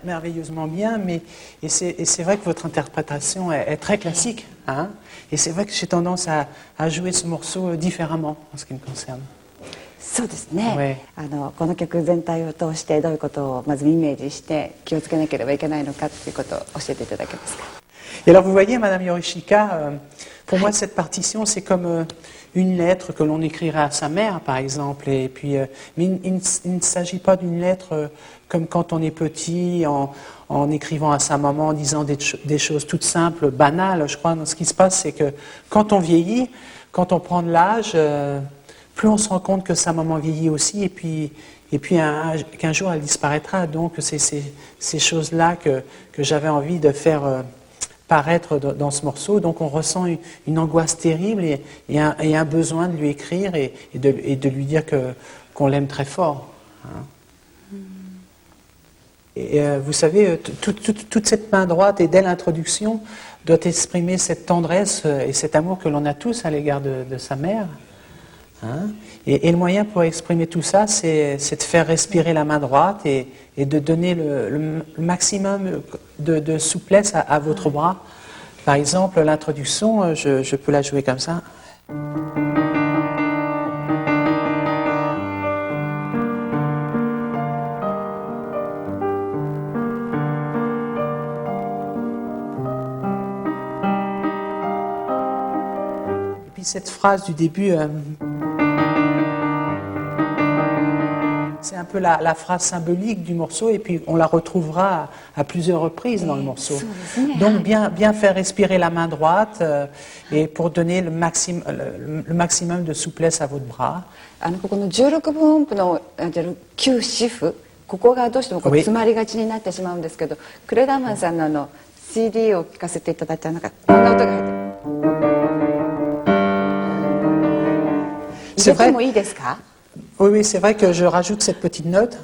merveilleusement bien, et c'est vrai que votre interprétation est très classique, hein, et c'est vrai que j'ai tendance à jouer ce morceau différemment en ce qui me concerne. そうですね、この曲全体を通してどういうことをまずイメージして気をつけなければいけないのかということを教えていただけますか。 Et alors vous voyez, Madame Yorishika, pour moi cette partition c'est comme une lettre que l'on écrirait à sa mère par exemple, et puis, mais il ne s'agit pas d'une lettre comme quand on est petit, en écrivant à sa maman, en disant des choses toutes simples, banales. Je crois que ce qui se passe c'est que quand on vieillit, quand on prend de l'âge, plus on se rend compte que sa maman vieillit aussi, et puis qu'un jour elle disparaîtra. Donc c'est ces choses-là que j'avais envie de faire paraître dans ce morceau. Donc on ressent une angoisse terrible et un besoin de lui écrire et de lui dire qu'on l'aime très fort. Hein. Et vous savez, toute cette main droite, et dès l'introduction, doit exprimer cette tendresse et cet amour que l'on a tous à l'égard de sa mère. Hein. Et le moyen pour exprimer tout ça, c'est de faire respirer la main droite et de donner le maximum de souplesse à votre bras. Par exemple, l'introduction, je peux la jouer comme ça. Et puis cette phrase du début... c'est un peu la phrase symbolique du morceau, et puis on la retrouvera à plusieurs reprises dans le morceau. Donc bien faire respirer la main droite et pour donner le maximum de souplesse à votre bras. ここの16分音符の9シフ、ここがどうしても詰まりがちになってしまうんですけど、クレダーマンさんのCD を聴かせていただいたらなんかこんな音が入ってる。入れてもいいですか？ Oui, c'est vrai que je rajoute cette petite note.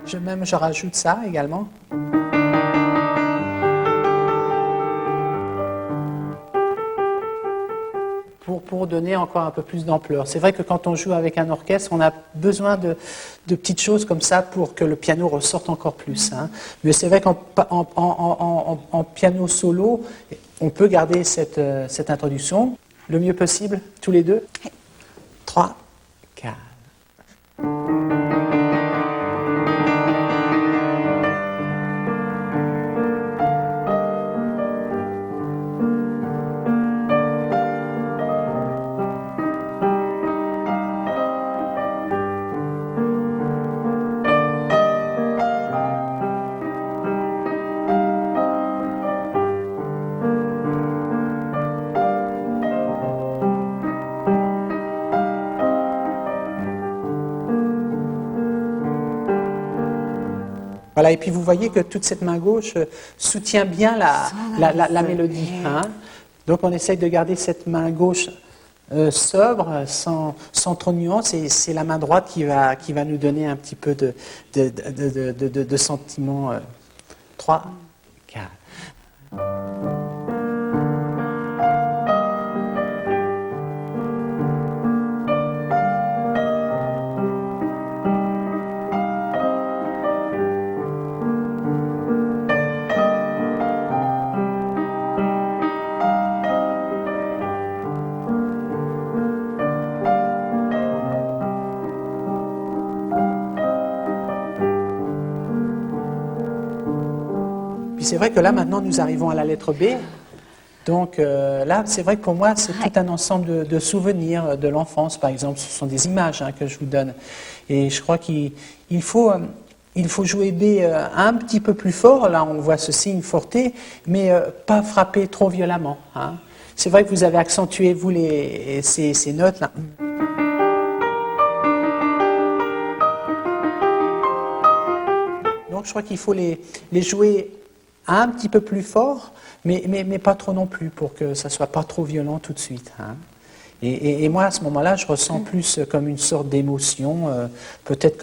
Je rajoute ça également. Pour donner encore un peu plus d'ampleur. C'est vrai que quand on joue avec un orchestre, on a besoin de petites choses comme ça pour que le piano ressorte encore plus. Hein. Mais c'est vrai qu'en piano solo, on peut garder cette introduction. Le mieux possible, tous les deux. 3, 4. Voilà, et puis vous voyez que toute cette main gauche soutient bien la mélodie. Hein. Donc on essaye de garder cette main gauche sobre, sans trop de nuances, et c'est la main droite qui va nous donner un petit peu de sentiment. 3, 4. C'est vrai que là, maintenant, nous arrivons à la lettre B. Donc là, c'est vrai que pour moi, c'est tout un ensemble de souvenirs de l'enfance, par exemple. Ce sont des images que je vous donne. Et je crois qu'il faut jouer B un petit peu plus fort. Là, on voit ce signe forté, mais pas frapper trop violemment. Hein. C'est vrai que vous avez accentué, vous, ces notes-là. Donc je crois qu'il faut les jouer un petit peu plus fort, mais pas trop non plus, pour que ça ne soit pas trop violent tout de suite. Hein. Et moi, à ce moment-là, je ressens plus comme une sorte d'émotion, peut-être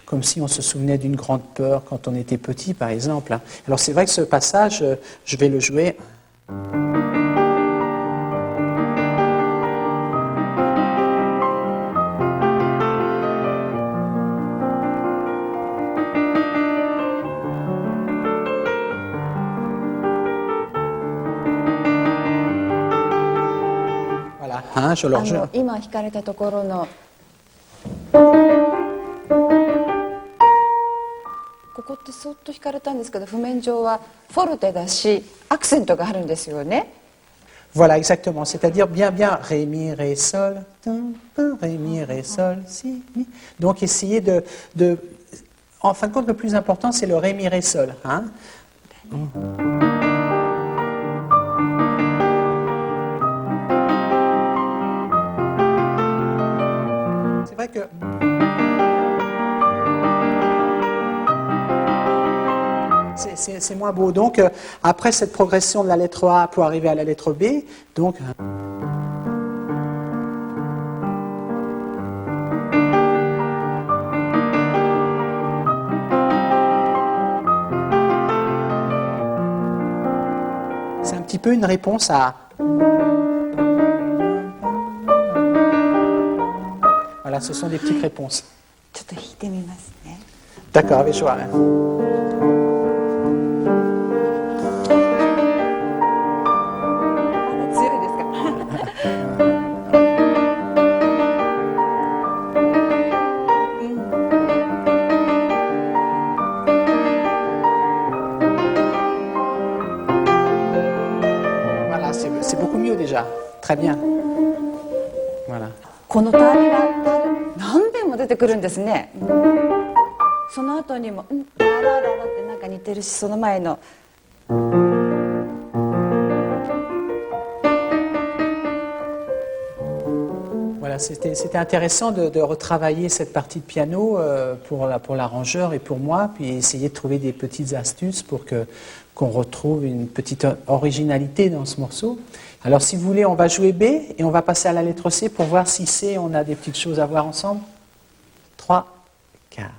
comme si on se souvenait d'une grande peur quand on était petit, par exemple. Hein. Alors c'est vrai que ce passage, je vais le jouer. hein, je... 今弾かれたところのここってそっと弾かれたんですけど、譜面上はフォルテだしアクセントがあるんですよね。Voilà, exactement. C'est-à-dire bien, ré, mi, ré, sol, ré, mi, ré, sol, si, mi. Donc, essayez en fin de compte, le plus important, c'est le ré, mi, ré, sol. Hein? C'est vrai que... C'est moins beau. Donc, après cette progression de la lettre A pour arriver à la lettre B, donc... C'est un petit peu une réponse à... Voilà, ce sont des petites réponses. ちょっと弾いてみますね。 D'accord, avec joie. 強いですか。Voilà, c'est beaucoup mieux déjà. Très bien. Voilà. このタリラタリ何遍も出てくるんですね。その後にもララララってなんか似てるし、その前の。Voilà, c'était intéressant de retravailler cette partie de piano pour l'arrangeur et pour moi, puis essayer de trouver des petites astuces pour qu'on retrouve une petite originalité dans ce morceau. Alors si vous voulez, on va jouer B et on va passer à la lettre C pour voir si C, on a des petites choses à voir ensemble. 3, 4.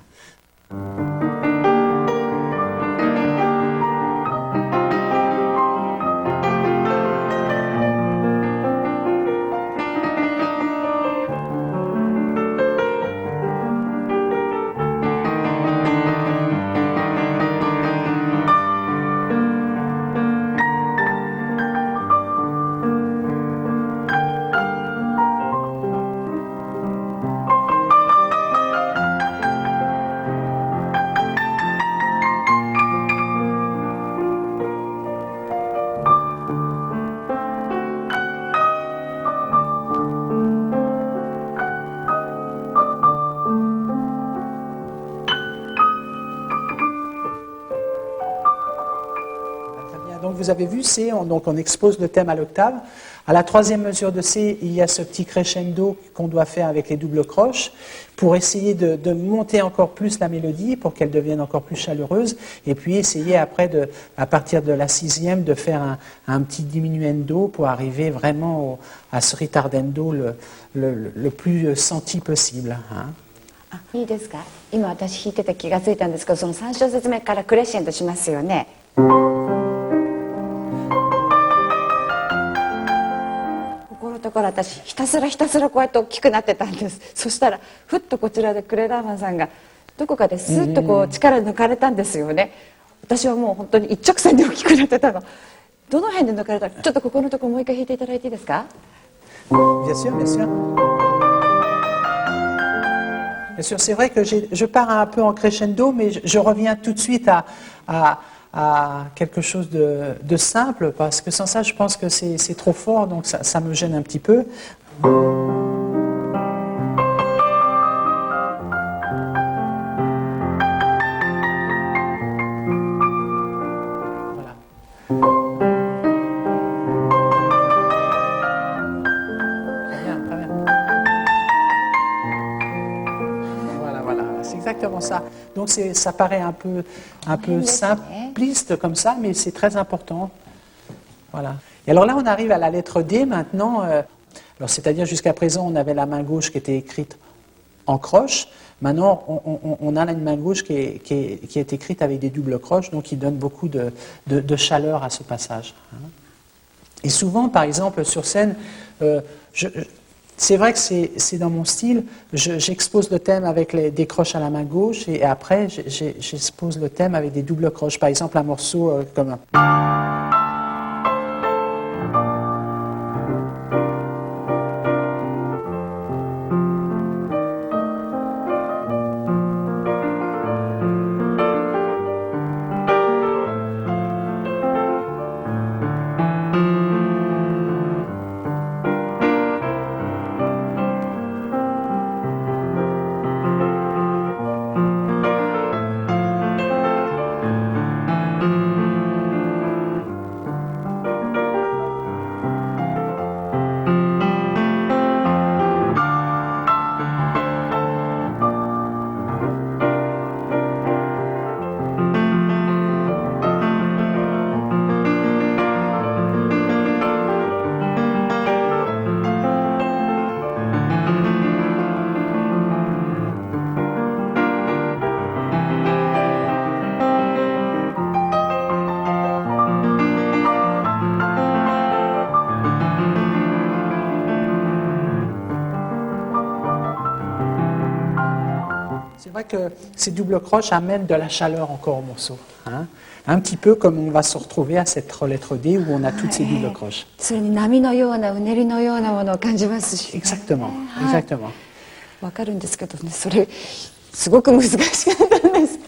Donc vous avez vu C, donc on expose le thème à l'octave. À la troisième mesure de C, il y a ce petit crescendo qu'on doit faire avec les doubles croches pour essayer de monter encore plus la mélodie, pour qu'elle devienne encore plus chaleureuse, et puis essayer après, à partir de la sixième, de faire un petit diminuendo pour arriver vraiment à ce ritardendo le plus senti possible. Hein. いいですか。今私弾いてて気がついたんですけど、その3小節目からクレッシェンドしますよね。ここのところ私ひたすらこうやって大きくなってたんです。そしたらふっとこちらでクレラーマンさんがどこかでスッとこう力抜かれたんですよね。私はもう本当に一直線で大きくなってたの。どの辺で抜かれたか、ちょっとここのところもう一回弾いていただいていいですか。Bien sûr, bien sûr. Bien sûr, c'est vrai que je pars un peu en crescendo, mais je reviens tout de suite à quelque chose de simple, parce que sans ça, je pense que c'est trop fort, donc ça me gêne un petit peu. Voilà. Très bien, très bien. Voilà, c'est exactement ça. Donc ça paraît un peu simpliste comme ça, mais c'est très important. Voilà. Et alors là, on arrive à la lettre D maintenant. Alors c'est-à-dire jusqu'à présent, on avait la main gauche qui était écrite en croche. Maintenant, on a une main gauche qui est écrite avec des doubles croches, donc qui donne beaucoup de chaleur à ce passage. Et souvent, par exemple, sur scène, c'est vrai que c'est dans mon style, j'expose le thème avec des croches à la main gauche et après j'expose le thème avec des doubles croches. Par exemple, un morceau comme un... vrai que ces doubles croches amènent de la chaleur encore au morceau. Hein. Un petit peu comme on va se retrouver à cette lettre D où on a toutes ces doubles croches. それに波のようなうねりのようなものを感じますし、 Exactement, はい exactement. わかるんですけどね、それすごく難しかったんです。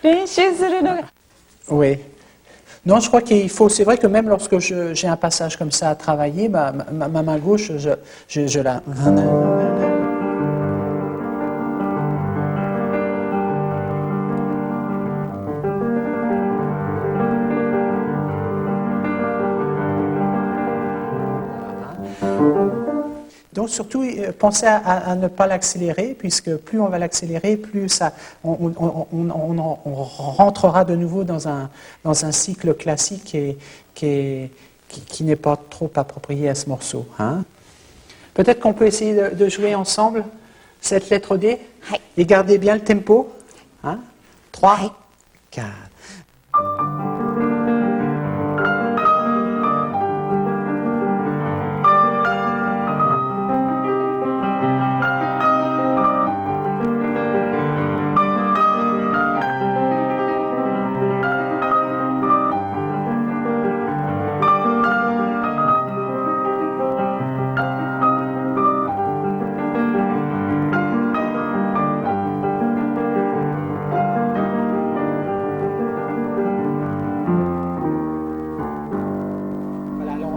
練習するのが。 Oui. Non, je crois qu'il faut. C'est vrai que même lorsque j'ai un passage comme ça à travailler, ma main gauche, je la. Donc surtout, pensez à ne pas l'accélérer, puisque plus on va l'accélérer, plus ça, on rentrera de nouveau dans un cycle classique qui n'est pas trop approprié à ce morceau. Hein. Peut-être qu'on peut essayer de jouer ensemble cette lettre D et garder bien le tempo. Hein. 3, 4.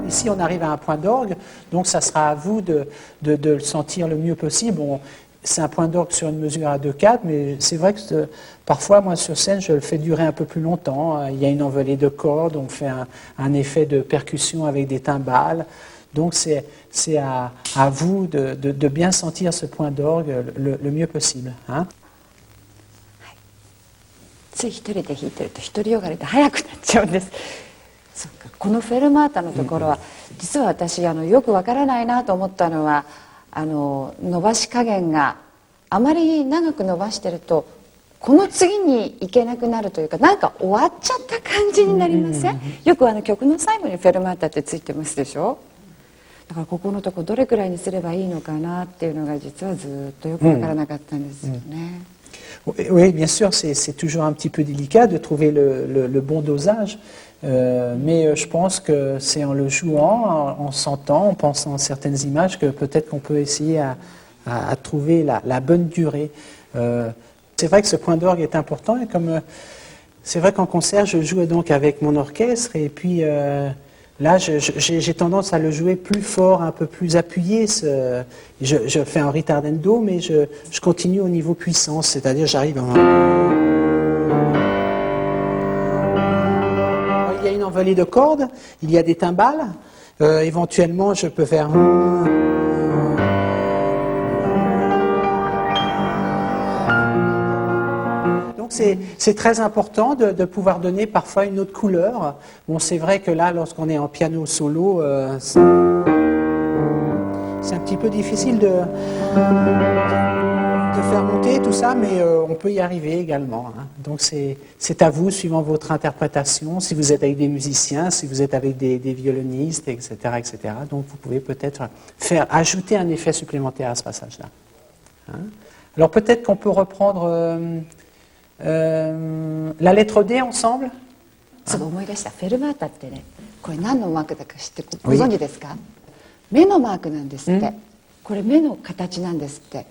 Ici, on arrive à un point d'orgue, donc ça sera à vous de le sentir le mieux possible. Bon, c'est un point d'orgue sur une mesure à 2/4, mais c'est vrai que parfois, moi, sur scène, je le fais durer un peu plus longtemps. Il y a une envolée de cordes, on fait un effet de percussion avec des timbales. Donc, c'est à vous de bien sentir ce point d'orgue le mieux possible. Hein. つい一人で弾いてると独りよがりで速くなっちゃうんです。そうか、このフェルマータのところは、実は私よくわからないなと思ったのは伸ばし加減があまり長く伸ばしてるとこの次に行けなくなるというか、なんか終わっちゃった感じになりません？よく曲の最後にフェルマータってついてますでしょ。だからここのとこどれくらいにすればいいのかなっていうのが実はずっとよくわからなかったんですよね。Oui, bien sûr, c'est toujours un petit peu délicat de trouver le bon dosage, mais je pense que c'est en le jouant, en sentant, en pensant à certaines images, que peut-être qu'on peut essayer à trouver la bonne durée. C'est vrai que ce point d'orgue est important, et comme c'est vrai qu'en concert, je joue donc avec mon orchestre, et puis là, j'ai tendance à le jouer plus fort, un peu plus appuyé. Je fais un ritardendo, mais je continue au niveau puissance, c'est-à-dire j'arrive à... Il y a une envolée de cordes, il y a des timbales, éventuellement je peux faire... C'est très important de pouvoir donner parfois une autre couleur. Bon, c'est vrai que là, lorsqu'on est en piano solo, c'est un petit peu difficile de faire monter tout ça, mais on peut y arriver également. Hein. Donc c'est à vous, suivant votre interprétation, si vous êtes avec des musiciens, si vous êtes avec des violonistes, etc., etc. Donc vous pouvez peut-être ajouter un effet supplémentaire à ce passage-là. Hein. Alors peut-être qu'on peut reprendre... la lettre D ensemble. そう思い出した。フェルマータってね、これ何のマークだか知ってご存知ですか？目のマークなんですって。これ目の形なんですって。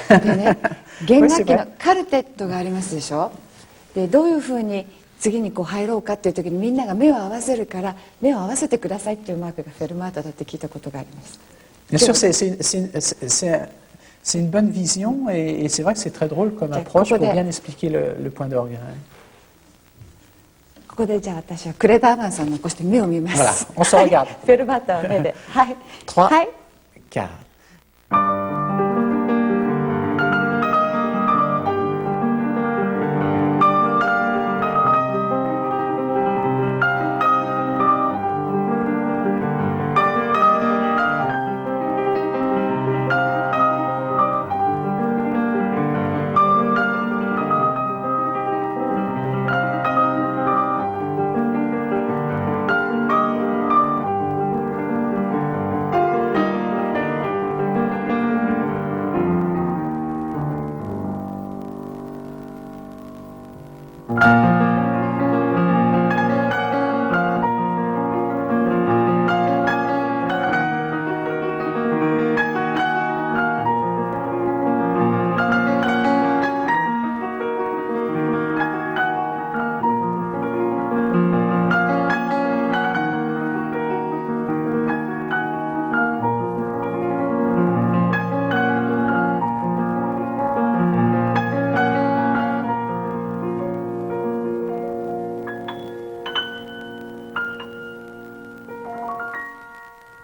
でね、弦楽器のカルテットがありますでしょ。でどういうふうに次にこう入ろうかっていう時にみんなが目を合わせるから目を合わせてくださいっていうマークがフェルマータだって聞いたことがあります。Bien sûr, c'est une bonne vision, et c'est vrai que c'est très drôle comme approche pour bien expliquer le point d'orgue. ここでじゃあ私はクレバーマンさん残して目を見ます。Voilà, on se regarde. フェルマータは目で。はい。 3, はい。 4.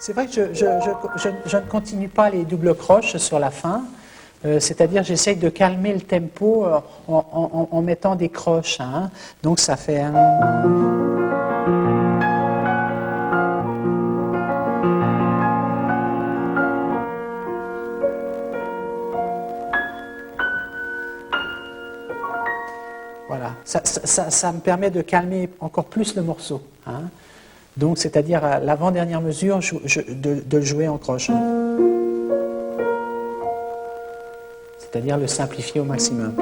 C'est vrai que je ne continue pas les doubles croches sur la fin, c'est-à-dire j'essaye de calmer le tempo en mettant des croches. Hein. Donc ça fait un... Voilà, ça me permet de calmer encore plus le morceau. Hein. Donc, c'est-à-dire à l'avant-dernière mesure de le jouer en croche. C'est-à-dire le simplifier au maximum.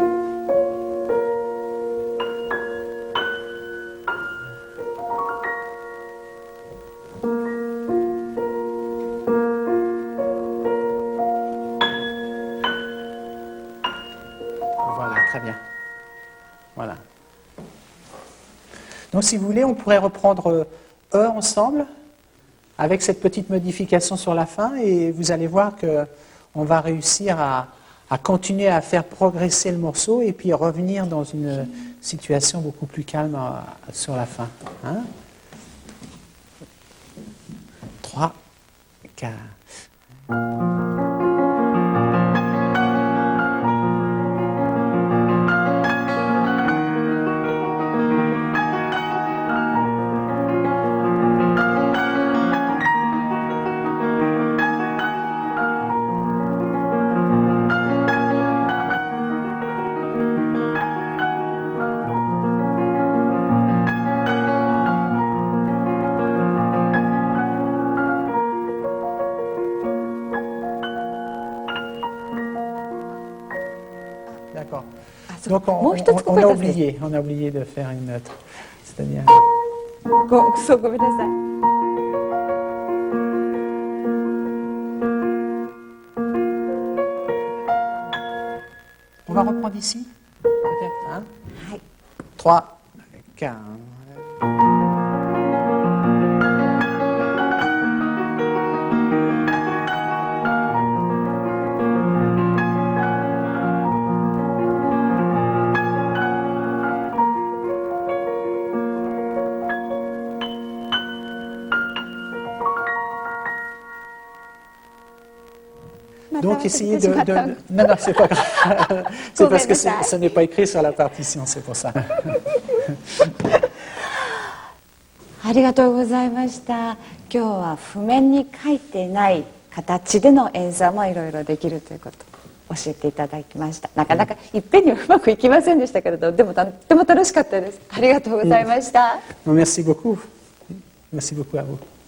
Voilà, très bien. Voilà. Donc, si vous voulez, on pourrait reprendre E ensemble, avec cette petite modification sur la fin, et vous allez voir qu'on va réussir à continuer à faire progresser le morceau et puis revenir dans une situation beaucoup plus calme sur la fin. Hein? 3, 4... D'accord. Donc on a oublié de faire une note. C'est-à-dire... On va reprendre ici, peut-être. Hein? 3, 4... Donc essayez de... Non, non, c'est pas grave. C'est parce que ce n'est pas écrit sur la partition, c'est pour ça. ありがとうございました。今日は譜面に書いてない形での演奏もいろいろできるということを教えていただきました。なかなかいっぺんにはうまくいきませんでしたけれど、でもとっても楽しかったです。ありがとうございました。Merci beaucoup. Merci beaucoup à vous.